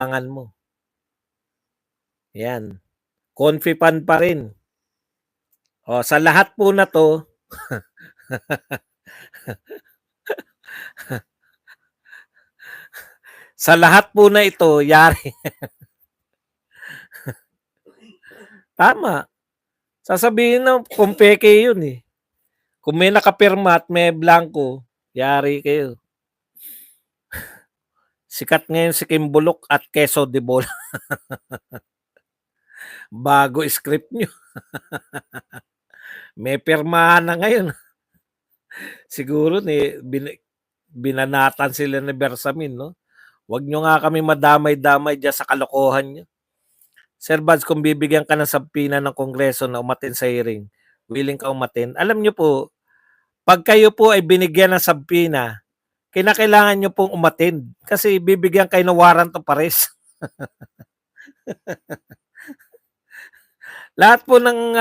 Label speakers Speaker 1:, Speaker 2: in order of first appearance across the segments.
Speaker 1: Angan mo. Yan. Confi fund pa rin. O, sa lahat po na to, sa lahat po na ito, yari. Tama. Sasabihin na kung peke yun eh. Kung may nakapirma at may blanco, yari kayo. Sikat ngayon si Kim Bulok at Quezon de Bola. Bago script nyo. May pirmahan na ngayon. Siguro binanatan sila ni Bersamin, no? Huwag nyo nga kami madamay-damay dyan sa kalokohan nyo. Sir Bads, kung bibigyan ka ng sabpina ng Kongreso na umatin sa hearing, willing ka umatin? Alam nyo po, pag kayo po ay binigyan ng sabpina, kinakailangan nyo pong umatin kasi bibigyan kayo ng warrant of arrest. Lahat po ng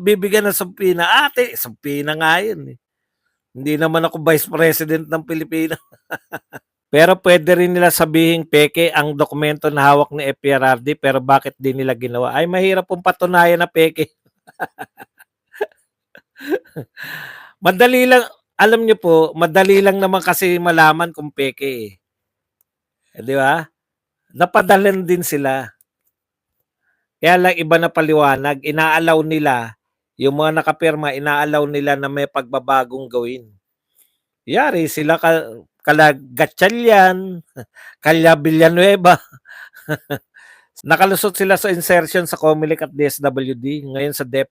Speaker 1: bibigyan ng sabpina, sabpina nga yun eh. Hindi naman ako Vice President ng Pilipinas. Pero pwede rin nila sabihin peke ang dokumento na hawak ni FPRRD pero bakit di nila ginawa? Ay mahirap pong patunayan na peke. Madali lang, alam nyo po, madali lang naman kasi malaman kung peke eh. Di ba? Napadalan din sila. Kaya lang iba na paliwanag, inaalaw nila, yung mga nakapirma, inaalaw nila na may pagbabagong gawin. Yari, sila Gatchalian, Kalya Villanueva. Nakalusot sila sa insertion sa COMELEC at DSWD. Ngayon sa DEP,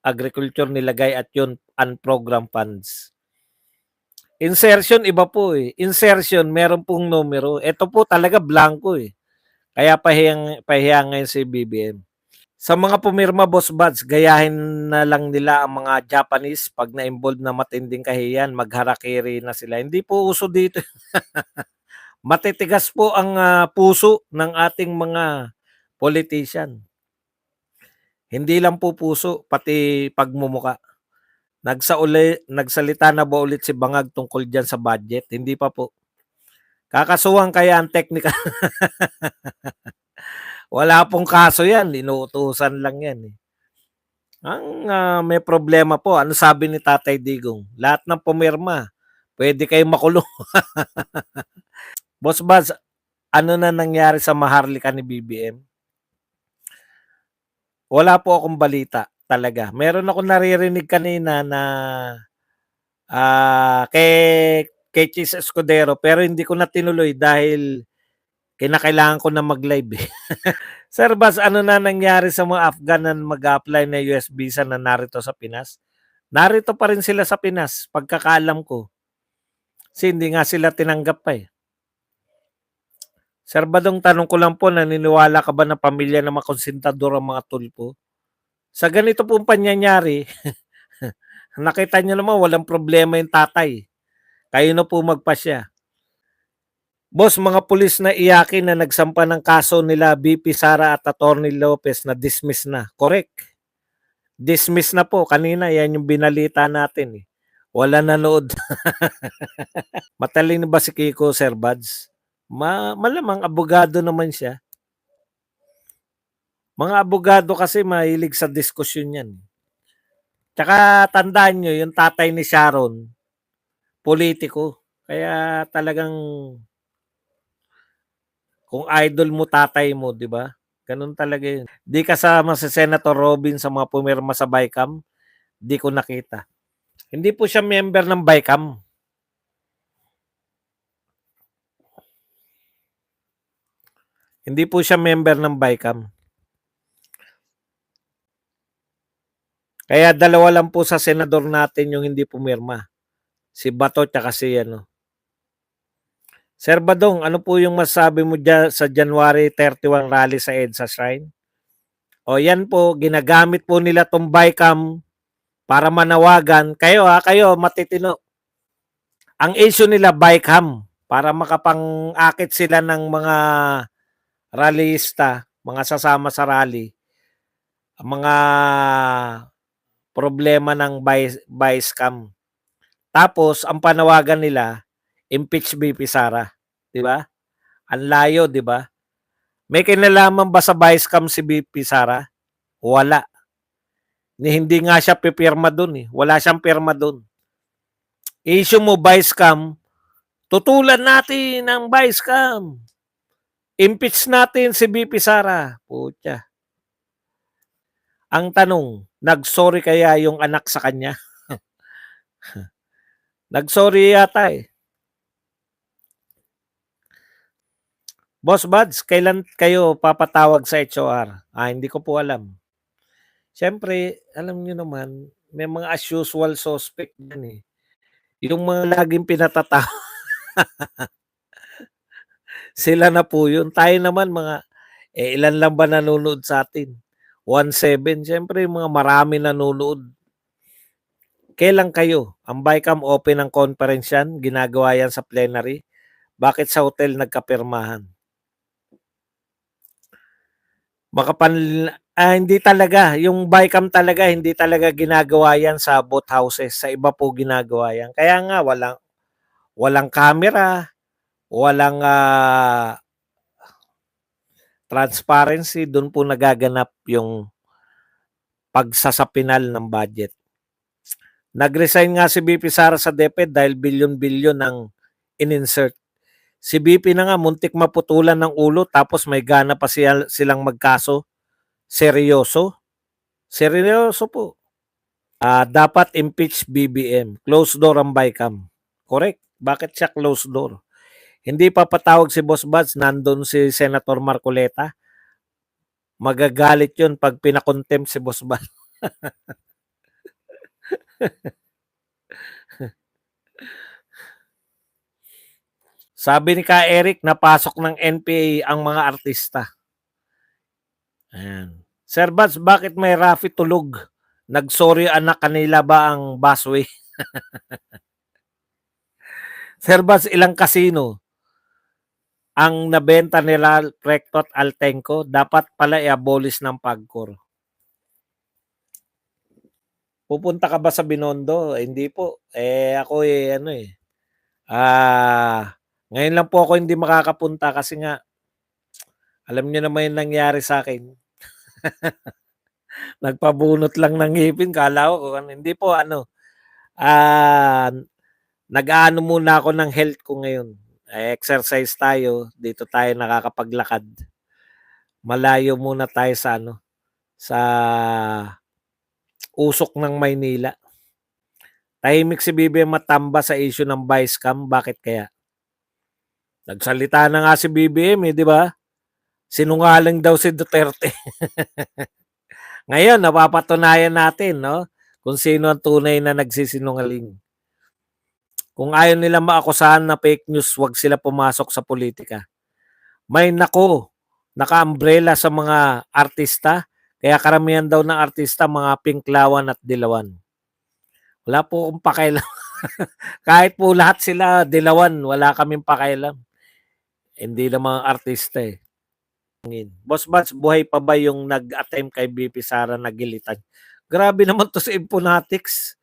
Speaker 1: Agriculture nilagay at yun unprogram funds. Insertion, iba po eh. Insertion, meron pong numero. Ito po talaga blanco eh. Kaya pahiyang ngayon si BBM. Sa mga pumirma, Boss Buds, gayahin na lang nila ang mga Japanese pag na-involved na matinding kahiyan, magharakiri na sila. Hindi po uso dito. Matitigas po ang puso ng ating mga politician. Hindi lang po puso, pati pagmumuka. Nagsalita na ba ulit si Bangag tungkol dyan sa budget? Hindi pa po. Kakasuhan kaya ang technical. Wala pong kaso yan. Inuutusan lang yan eh. Ang may problema po, ano sabi ni Tatay Digong? Lahat ng pumirma, pwede kayo makulong. Boss Baz, ano na nangyari sa Maharlika ni BBM? Wala po akong balita talaga. Meron ako naririnig kanina na kay Chis Escudero pero hindi ko na tinuloy dahil kinakailangan ko na mag-live eh. Sir Baz, ano na nangyari sa mga Afghan na mag-apply na US visa na narito sa Pinas? Narito pa rin sila sa Pinas, pagkakaalam ko. Kasi hindi nga sila tinanggap pa eh. Sir Badong, tanong ko lang po, naniniwala ka ba na pamilya na makonsentador ang mga tulpo? Sa ganito pong panyanyari, nakita niyo naman walang problema yung tatay. Kayo na po magpasya. Boss, mga pulis na iyakin na nagsampa ng kaso nila BP Sara at Atty. Lopez na dismiss na. Correct. Dismiss na po. Kanina, yan yung binalita natin eh. Wala nanood. Matalino ba si Kiko, Sir Buds? Malamang abogado naman siya. Mga abogado kasi mahilig sa diskusyon yan. Tsaka tandaan nyo, yung tatay ni Sharon, politiko. Kaya talagang kung idol mo tatay mo, di ba? Ganun talaga yun. Di kasama si Senator Robin sa mga pumirma sa BICAM, di ko nakita. Hindi po siya member ng BICAM. Hindi po siya member ng BICAM. Kaya dalawa lang po sa senador natin yung hindi pumirma. Si Bato at si ano. Sir Badong, ano po yung masabi mo dyan sa January 31 rally sa EDSA Shrine? O yan po, ginagamit po nila tong BICAM para manawagan. Kayo matitino. Ang issue nila BICAM para makapang-akit sila ng mga rallyista, mga sasama sa rally. Ang mga problema ng vice cam. Tapos, ang panawagan nila, impeach BP Sara. Di ba? Ang layo, di ba? May kinalaman ba sa vice cam si VP Sara? Wala. Hindi nga siya pipirma dun eh. Wala siyang pirma dun. Issue mo vice cam, tutulan natin ng vice cam. Impeach natin si VP Sara. Putya. Ang tanong, nag-sorry kaya yung anak sa kanya? Nag-sorry yata eh. Boss Buds, kailan kayo papatawag sa HOR? Hindi ko po alam. Siyempre, alam niyo naman, may mga as usual suspect yan eh. Yung mga laging pinatatawa, sila na po yun. Tayo naman mga, ilan lang ba nanonood sa atin? 1.7. Siyempre, mga marami nanonood. Kailan kayo? Ang BICAM open ng conference yan? Ginagawa yan sa plenary? Bakit sa hotel nagkapirmahan? Hindi talaga. Yung BICAM talaga, hindi talaga ginagawa yan sa boat houses. Sa iba po ginagawa yan. Kaya nga, walang camera, walang transparency. Doon po nagaganap yung pagsasapinal ng budget. Nag-resign nga si BP Sara sa DepEd dahil bilyon-bilyon ang in-insert. Si BP na nga muntik maputulan ng ulo tapos may gana pa silang magkaso. Seryoso? Seryoso po. Dapat impeach BBM. Closed door ang BICAM. Correct. Bakit siya closed door? Hindi pa patawag si Boss Buds, nandun si Senator Marcoleta. Magagalit yun pag pinakontempt si Boss Buds. Sabi ni Ka Eric, napasok ng NPA ang mga artista. Ayan. Sir Buds, bakit may Rafi tulog? Nagsorry anak kanila ba ang busway? Sir Buds, ilang kasino ang nabenta nila Recto at Altenco? Dapat pala i-abolish ng PAGCOR. Pupunta ka ba sa Binondo? Hindi po. Ako ngayon lang po ako hindi makakapunta kasi nga alam niyo naman yung nangyari sa akin. Nagpabunot lang ng ngipin, kala ko hindi po nag-aano muna ako ng health ko ngayon. Exercise tayo, dito tayo nakakapaglakad. Malayo muna tayo sa usok ng Maynila. Tahimik si BBM Matamba sa issue ng vice cam, bakit kaya? Nagsalita na nga si BBM di ba? Sinungaling daw si Duterte. Ngayon, napapatunayan natin, no? Kung sino ang tunay na nagsisinungaling. Kung ayaw nila maakusahan na fake news, wag sila pumasok sa politika. May naka-umbrella sa mga artista, kaya karamihan daw ng artista mga pinklawan at dilawan. Wala po akong pakailan. Kahit po lahat sila dilawan, wala kaming pakailan. Hindi na mga artista eh. Boss Bats, buhay pa ba yung nag-attempt kay BP Sara na gilitan? Grabe naman to sa Impunatics.